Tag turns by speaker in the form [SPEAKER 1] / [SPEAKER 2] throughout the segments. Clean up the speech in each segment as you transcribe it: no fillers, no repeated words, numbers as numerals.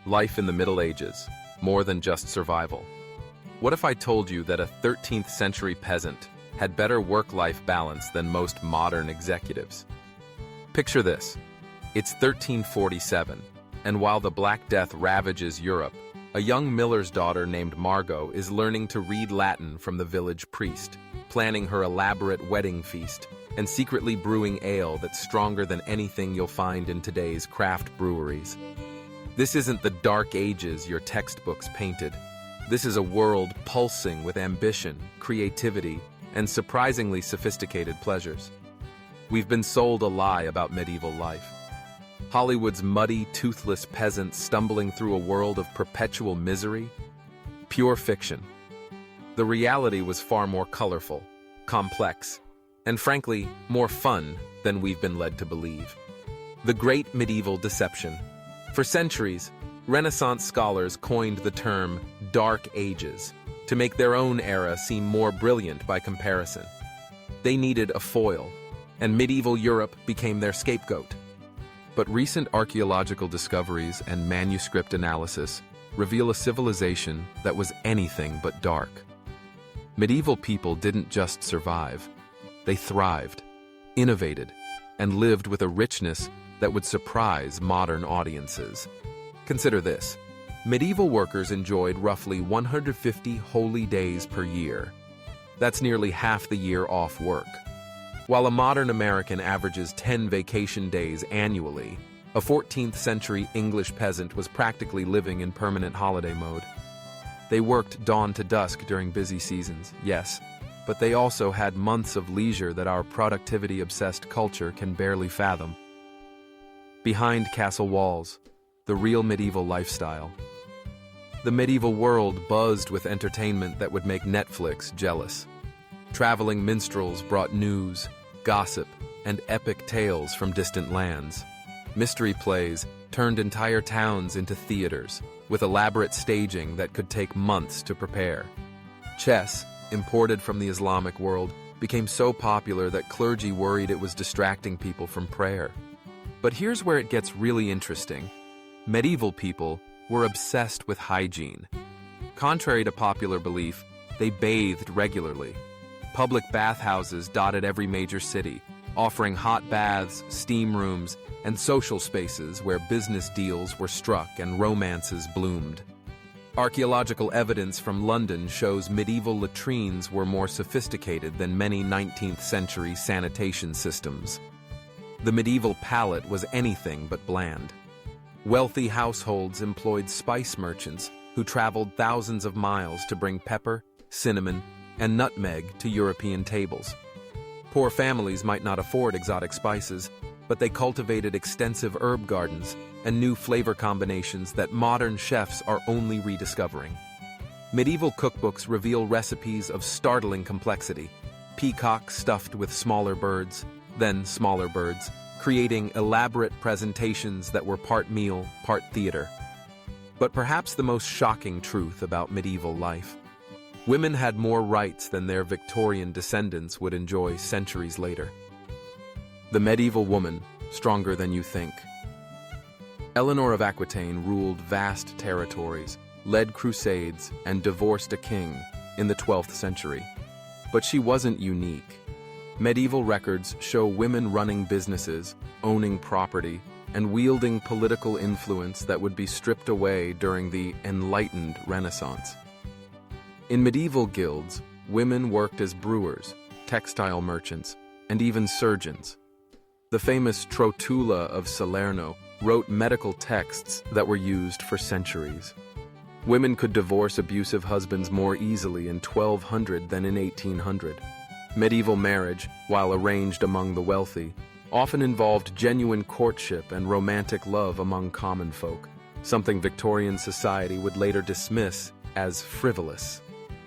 [SPEAKER 1] Life in the Middle Ages, more than just survival. What if I told you that a 13th century peasant had better work-life balance than most modern executives? Picture this. It's 1347, and while the Black Death ravages Europe, a young miller's daughter named Margot is learning to read Latin from the village priest, planning her elaborate wedding feast, and secretly brewing ale that's stronger than anything you'll find in today's craft breweries. This isn't the dark ages your textbooks painted. This is a world pulsing with ambition, creativity, and surprisingly sophisticated pleasures. We've been sold a lie about medieval life. Hollywood's muddy, toothless peasants stumbling through a world of perpetual misery? Pure fiction. The reality was far more colorful, complex, and frankly, more fun than we've been led to believe. The Great Medieval Deception. For centuries, Renaissance scholars coined the term Dark Ages to make their own era seem more brilliant by comparison. They needed a foil, and medieval Europe became their scapegoat. But recent archaeological discoveries and manuscript analysis reveal a civilization that was anything but dark. Medieval people didn't just survive. They thrived, innovated, and lived with a richness that would surprise modern audiences. Consider this. Medieval workers enjoyed roughly 150 holy days per year. That's nearly half the year off work. While a modern American averages 10 vacation days annually, a 14th century English peasant was practically living in permanent holiday mode. They worked dawn to dusk during busy seasons, yes, but they also had months of leisure that our productivity-obsessed culture can barely fathom. Behind castle walls, the real medieval lifestyle. The medieval world buzzed with entertainment that would make Netflix jealous. Traveling minstrels brought news, gossip, and epic tales from distant lands. Mystery plays turned entire towns into theaters, with elaborate staging that could take months to prepare. Chess, imported from the Islamic world, became so popular that clergy worried it was distracting people from prayer. But here's where it gets really interesting. Medieval people were obsessed with hygiene. Contrary to popular belief, they bathed regularly. Public bathhouses dotted every major city, offering hot baths, steam rooms, and social spaces where business deals were struck and romances bloomed. Archaeological evidence from London shows medieval latrines were more sophisticated than many 19th century sanitation systems. The medieval palate was anything but bland. Wealthy households employed spice merchants who traveled thousands of miles to bring pepper, cinnamon, and nutmeg to European tables. Poor families might not afford exotic spices, but they cultivated extensive herb gardens and new flavor combinations that modern chefs are only rediscovering. Medieval cookbooks reveal recipes of startling complexity: peacock stuffed with smaller birds, then smaller birds, creating elaborate presentations that were part meal, part theater. But perhaps the most shocking truth about medieval life: women had more rights than their Victorian descendants would enjoy centuries later. The medieval woman, stronger than you think. Eleanor of Aquitaine ruled vast territories, led crusades, and divorced a king in the 12th century. But she wasn't unique. Medieval records show women running businesses, owning property, and wielding political influence that would be stripped away during the enlightened Renaissance. In medieval guilds, women worked as brewers, textile merchants, and even surgeons. The famous Trotula of Salerno wrote medical texts that were used for centuries. Women could divorce abusive husbands more easily in 1200 than in 1800. Medieval marriage, while arranged among the wealthy, often involved genuine courtship and romantic love among common folk, something Victorian society would later dismiss as frivolous.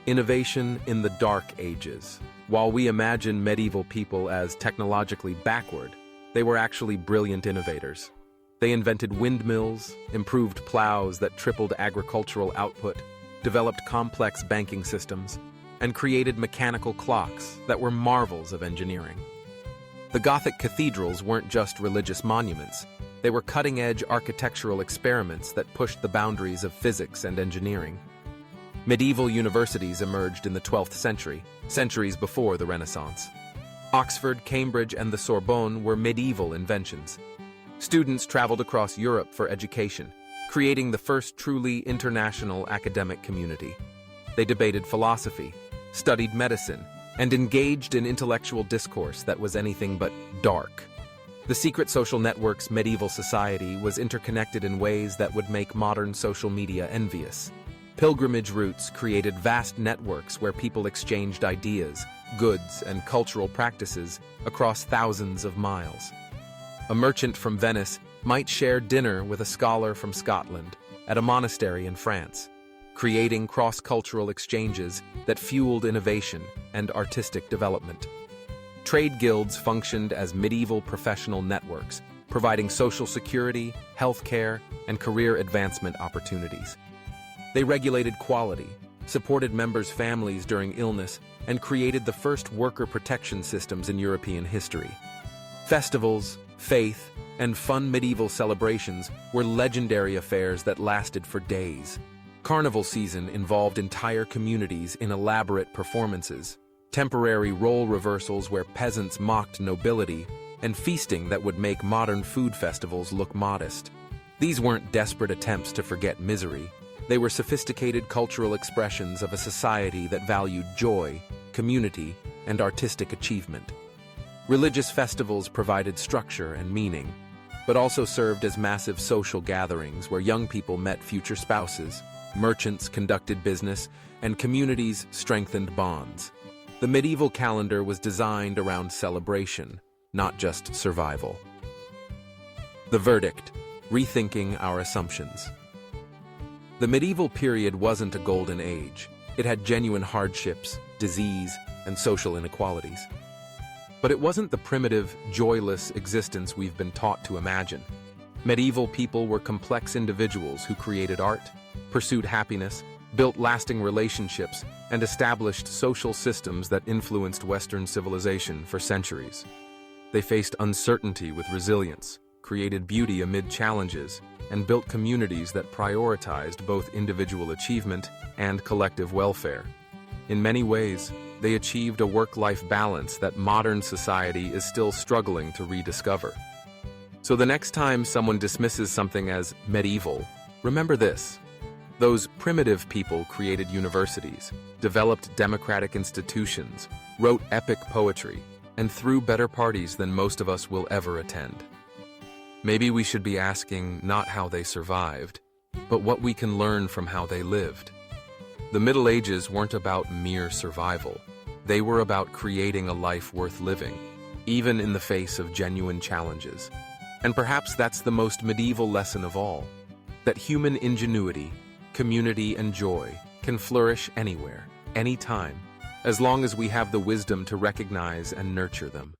[SPEAKER 1] Innovation in the Dark Ages. While we imagine medieval people as technologically backward, they were actually brilliant innovators. They invented windmills, improved plows that tripled agricultural output, developed complex banking systems, and created mechanical clocks that were marvels of engineering. The Gothic cathedrals weren't just religious monuments. They were cutting-edge architectural experiments that pushed the boundaries of physics and engineering. Medieval universities emerged in the 12th century, centuries before the Renaissance. Oxford, Cambridge, and the Sorbonne were medieval inventions. Students traveled across Europe for education, creating the first truly international academic community. They debated philosophy, studied medicine, and engaged in intellectual discourse that was anything but dark. The secret social network's medieval society was interconnected in ways that would make modern social media envious. Pilgrimage routes created vast networks where people exchanged ideas, goods, and cultural practices across thousands of miles. A merchant from Venice might share dinner with a scholar from Scotland at a monastery in France, creating cross-cultural exchanges that fueled innovation and artistic development. Trade guilds functioned as medieval professional networks, providing social security, healthcare, and career advancement opportunities. They regulated quality, supported members' families during illness, and created the first worker protection systems in European history. Festivals, faith, and fun medieval celebrations were legendary affairs that lasted for days. Carnival season involved entire communities in elaborate performances, temporary role reversals where peasants mocked nobility, and feasting that would make modern food festivals look modest. These weren't desperate attempts to forget misery. They were sophisticated cultural expressions of a society that valued joy, community, and artistic achievement. Religious festivals provided structure and meaning, but also served as massive social gatherings where young people met future spouses, merchants conducted business, and communities strengthened bonds. The medieval calendar was designed around celebration, not just survival. The verdict: rethinking our assumptions. The medieval period wasn't a golden age. It had genuine hardships, disease, and social inequalities. But it wasn't the primitive, joyless existence we've been taught to imagine. Medieval people were complex individuals who created art, pursued happiness, built lasting relationships, and established social systems that influenced Western civilization for centuries. They faced uncertainty with resilience, created beauty amid challenges, and built communities that prioritized both individual achievement and collective welfare. In many ways, they achieved a work-life balance that modern society is still struggling to rediscover. So the next time someone dismisses something as medieval, remember this: those primitive people created universities, developed democratic institutions, wrote epic poetry, and threw better parties than most of us will ever attend. Maybe we should be asking not how they survived, but what we can learn from how they lived. The Middle Ages weren't about mere survival. They were about creating a life worth living, even in the face of genuine challenges. And perhaps that's the most medieval lesson of all, that human ingenuity, community, and joy can flourish anywhere, anytime, as long as we have the wisdom to recognize and nurture them.